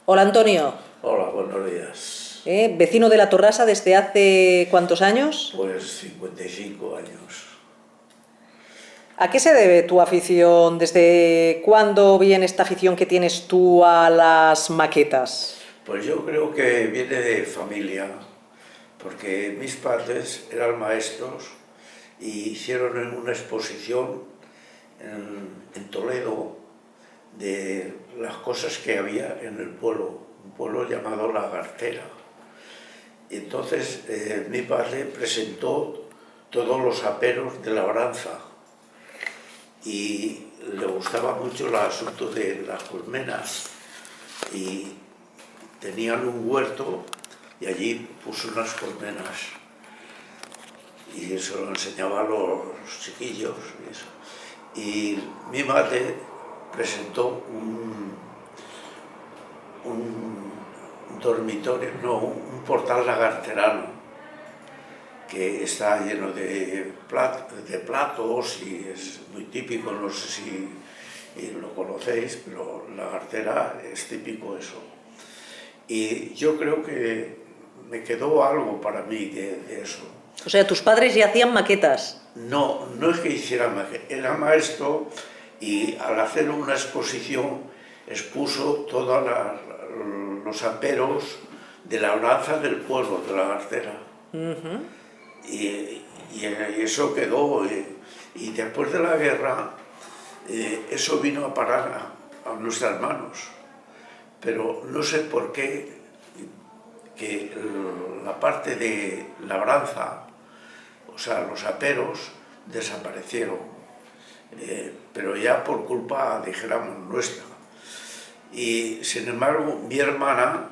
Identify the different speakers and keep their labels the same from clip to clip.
Speaker 1: Hola Antonio,
Speaker 2: Hola, buenos días.
Speaker 1: vecino de La Torrasa desde hace ¿cuántos años?
Speaker 2: Pues 55 años.
Speaker 1: ¿A qué se debe tu afición? ¿Desde cuándo viene esta afición que tienes tú a las maquetas?
Speaker 2: Pues yo creo que viene de familia, porque mis padres eran maestros y hicieron una exposición en Toledo de las cosas que había en el pueblo, un pueblo llamado La Gartera. Y entonces mi padre presentó todos los aperos de labranza y le gustaba mucho el asunto de las colmenas y tenían un huerto y allí puso unas colmenas y eso lo enseñaba a los chiquillos y eso. Y mi madre presentó un dormitorio, no, un portal lagarterano que está lleno de platos y es muy típico, no sé si lo conocéis, pero la Gartera es típico eso. Y yo creo que me quedó algo para mí de eso.
Speaker 1: O sea, tus padres ya hacían maquetas.
Speaker 2: No, no es que hiciera magia, era maestro y al hacer una exposición expuso todos los aperos de la labranza del pueblo, de la Gartera. Y eso quedó. Y después de la guerra, eso vino a parar a nuestras manos. Pero no sé por qué que la parte de labranza, o sea, los aperos, desaparecieron. Pero ya por culpa, dijéramos, nuestra. Y sin embargo, mi hermana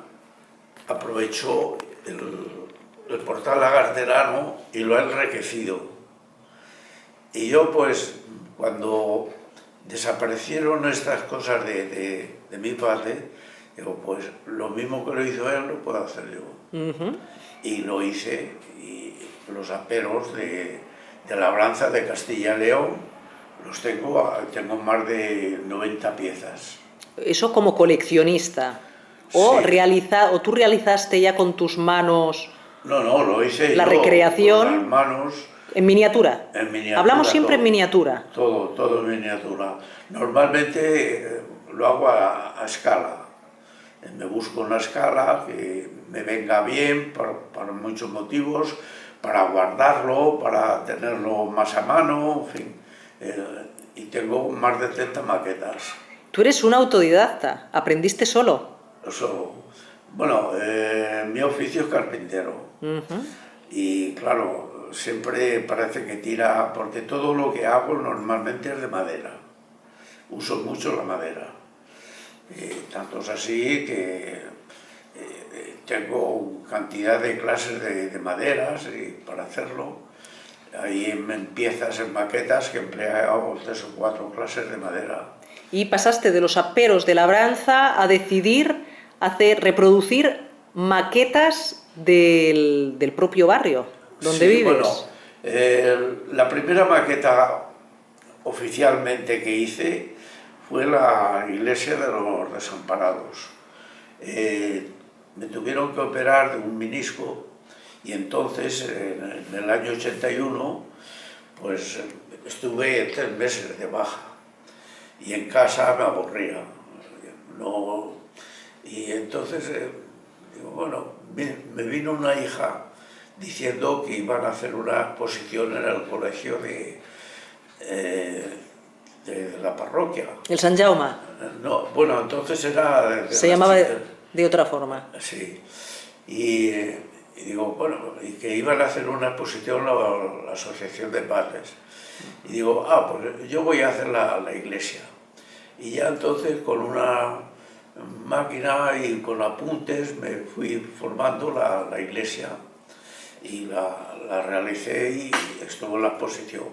Speaker 2: aprovechó el portal lagarterano y lo ha enriquecido. Y yo pues cuando desaparecieron estas cosas de mi padre, digo pues lo mismo que lo hizo él lo puedo hacer yo. Y lo hice, y los aperos de labranza de Castilla y León los tengo más de 90 piezas.
Speaker 1: Eso como coleccionista.
Speaker 2: Sí.
Speaker 1: ¿O tú realizaste ya con tus manos
Speaker 2: No, no, lo hice
Speaker 1: la
Speaker 2: yo con las
Speaker 1: recreación
Speaker 2: manos.
Speaker 1: en miniatura?
Speaker 2: En
Speaker 1: Hablamos
Speaker 2: miniatura
Speaker 1: siempre en
Speaker 2: todo,
Speaker 1: miniatura.
Speaker 2: todo en miniatura. Normalmente lo hago a escala. Me busco una escala que me venga bien para muchos motivos, para guardarlo, para tenerlo más a mano, en fin. Y tengo más de 30 maquetas.
Speaker 1: Tú eres un autodidacta, aprendiste solo.
Speaker 2: Eso, bueno, mi oficio es carpintero. Y claro, siempre parece que tira, porque todo lo que hago normalmente es de madera. Uso mucho la madera. Tanto es así que tengo cantidad de clases de maderas para hacerlo. Hay en piezas, en maquetas, que empleo 3 o 4 clases de madera.
Speaker 1: Y pasaste de los aperos de labranza a decidir reproducir maquetas del propio barrio donde
Speaker 2: Sí, bueno,
Speaker 1: vives.
Speaker 2: la primera maqueta oficialmente que hice fue la iglesia de los desamparados. Me tuvieron que operar de un menisco y entonces en el año 81 pues estuve 3 meses de baja y en casa me aburría. No, y entonces digo, bueno, me vino una hija diciendo que iban a hacer una exposición en el colegio de la parroquia.
Speaker 1: El San Jaume
Speaker 2: No, bueno, entonces era
Speaker 1: se llamaba de otra forma.
Speaker 2: Sí. Y digo, bueno, y que iban a hacer una exposición la Asociación de Padres. Y digo, pues yo voy a hacer la iglesia. Y ya entonces con una máquina y con apuntes me fui formando la iglesia y la realicé y estuvo en la exposición.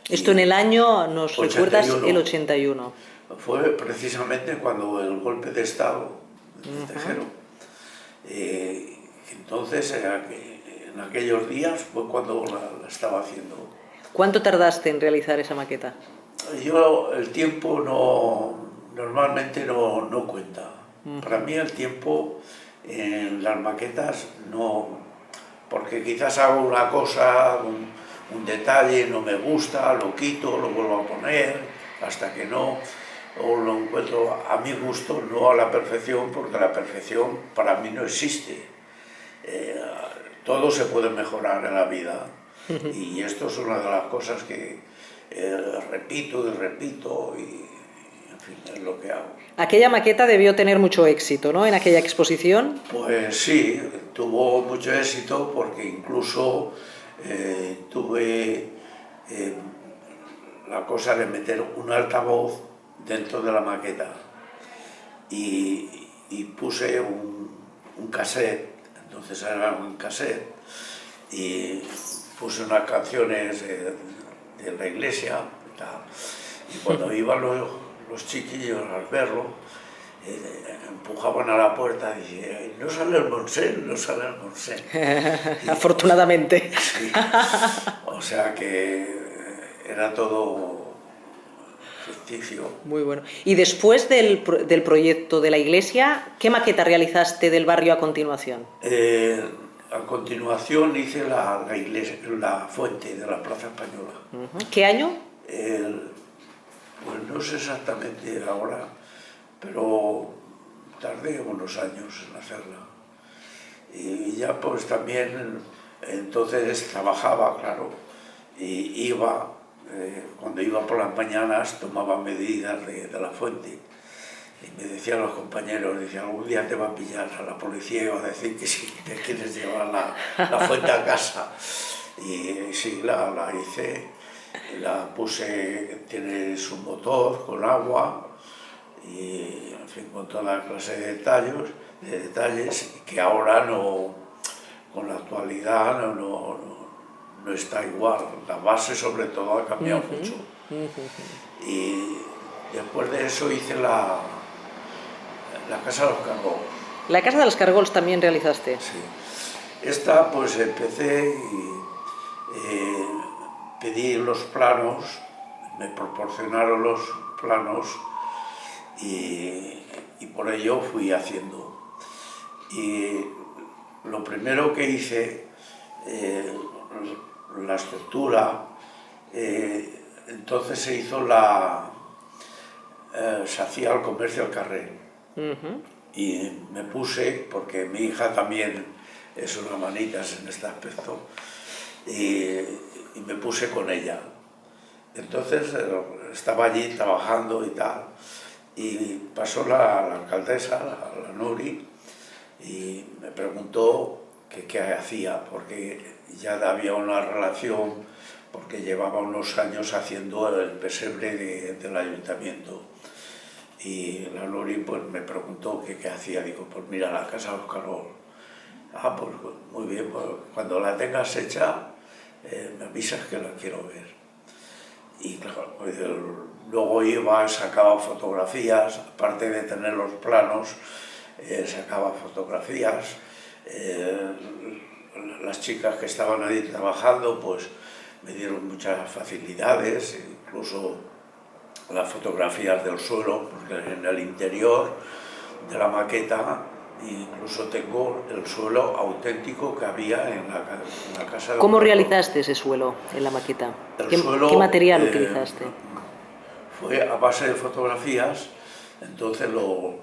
Speaker 1: Esto en el año, ¿nos
Speaker 2: 81.
Speaker 1: recuerdas? El 81.
Speaker 2: Fue precisamente cuando el golpe de Estado de Tejero. Entonces, en aquellos días fue cuando la estaba haciendo.
Speaker 1: ¿Cuánto tardaste en realizar esa maqueta?
Speaker 2: El tiempo normalmente no cuenta. Para mí el tiempo en las maquetas no, porque quizás hago una cosa, un detalle, no me gusta, lo quito, lo vuelvo a poner, hasta que no, o lo encuentro a mi gusto, no a la perfección, porque la perfección para mí no existe. Todo se puede mejorar en la vida, y esto es una de las cosas que repito y repito, y en fin, es lo que hago.
Speaker 1: Aquella maqueta debió tener mucho éxito, ¿no?, en aquella exposición.
Speaker 2: Pues sí, tuvo mucho éxito porque incluso tuve la cosa de meter un altavoz dentro de la maqueta y puse un cassette, entonces era un cassette, y puse unas canciones de la iglesia y tal. Y cuando iban los chiquillos al verlo, empujaban a la puerta y decían, no sale el Montseny, no sale el Montseny.
Speaker 1: Afortunadamente.
Speaker 2: Sí. O sea que era todo ficticio.
Speaker 1: Muy bueno. Y después del proyecto de la iglesia, ¿qué maqueta realizaste del barrio a continuación?
Speaker 2: A continuación hice la iglesia, la fuente de la Plaza Española.
Speaker 1: ¿Qué año?
Speaker 2: Pues no sé exactamente ahora, pero tardé unos años en hacerla. Y ya pues también, entonces trabajaba, claro, y iba, cuando iba por las mañanas tomaba medidas de la fuente. Y me decían los compañeros, decían, algún día te va a pillar a la policía y va a decir que si te quieres llevar la fuente a casa. Y sí, la hice, la puse, tiene su motor con agua y, en fin, con toda clase de detalles que ahora no, con la actualidad no está igual. La base sobre todo ha cambiado mucho. Y después de eso hice la Casa de los Cargos.
Speaker 1: La Casa de los Cargols también realizaste.
Speaker 2: Sí. Esta pues empecé y pedí los planos, me proporcionaron los planos y por ello fui haciendo. Y lo primero que hice, la estructura, entonces se hizo se hacía el comercio al carrer. Y me puse, porque mi hija también es una manitas en este aspecto, y me puse con ella. Entonces estaba allí trabajando y tal, y pasó la alcaldesa, la Nuri, y me preguntó que qué hacía, porque ya había una relación, porque llevaba unos años haciendo el pesebre del ayuntamiento. Y la Nuri pues me preguntó que qué hacía. Digo, pues mira, la Casa de los Cargos. Ah, pues muy bien, pues cuando la tengas hecha me avisas que la quiero ver. Y claro, pues, luego iba, sacaba fotografías, aparte de tener los planos, sacaba fotografías. Las chicas que estaban ahí trabajando pues me dieron muchas facilidades, incluso las fotografías del suelo, porque en el interior de la maqueta incluso tengo el suelo auténtico que había en la casa.
Speaker 1: ¿Cómo realizaste ese suelo en la maqueta? ¿Qué material utilizaste?
Speaker 2: Fue a base de fotografías, entonces lo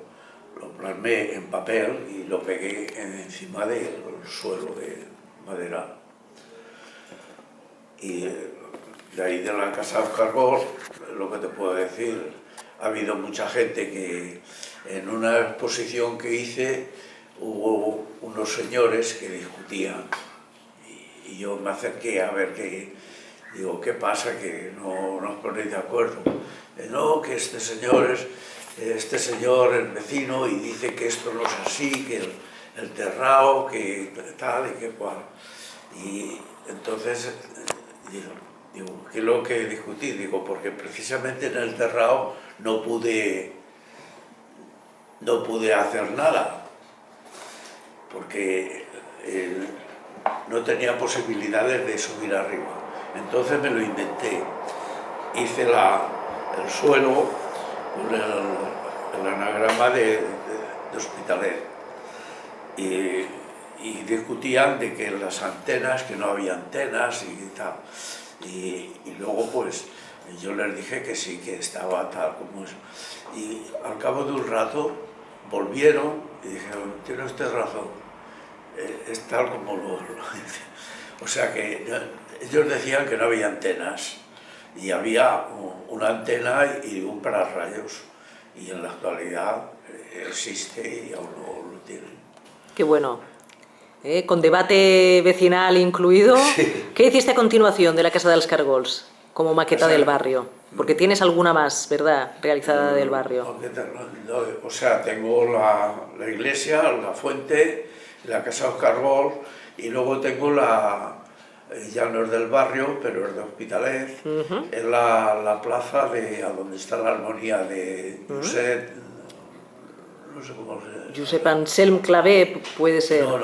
Speaker 2: plasmé en papel y lo pegué encima del suelo de madera. Y de ahí de la Casa de los Cargos, lo que te puedo decir, ha habido mucha gente que en una exposición que hice hubo unos señores que discutían y yo me acerqué a ver digo, ¿qué pasa? Que no os ponéis de acuerdo. No, que este señor es vecino y dice que esto no es así, que el terrao, que tal y que cual. Y entonces digo, ¿qué es lo que discutí? Digo, porque precisamente en el terrao no pude hacer nada, porque no tenía posibilidades de subir arriba. Entonces me lo inventé. Hice el suelo con el anagrama de de Hospitalet. Y discutían de que las antenas, que no había antenas y tal. Y luego pues yo les dije que sí, que estaba tal como eso. Y al cabo de un rato volvieron y dijeron, tiene usted razón, es tal como lo dice. O sea que ellos decían que no había antenas y había una antena y un pararrayos, y en la actualidad existe y aún lo tienen.
Speaker 1: Qué bueno. Con debate vecinal incluido.
Speaker 2: Sí.
Speaker 1: ¿Qué hiciste a continuación de la Casa dels Caragols como maqueta del barrio? Porque tienes alguna más, ¿verdad?, realizada del barrio.
Speaker 2: O sea, tengo la iglesia, la fuente, la Casa dels Caragols, y luego tengo ya no es del barrio, pero es de Hospitalet, es la plaza a donde está la armonía de Josep, no sé cómo se llama.
Speaker 1: Josep Anselm Clavé, puede ser.
Speaker 2: No,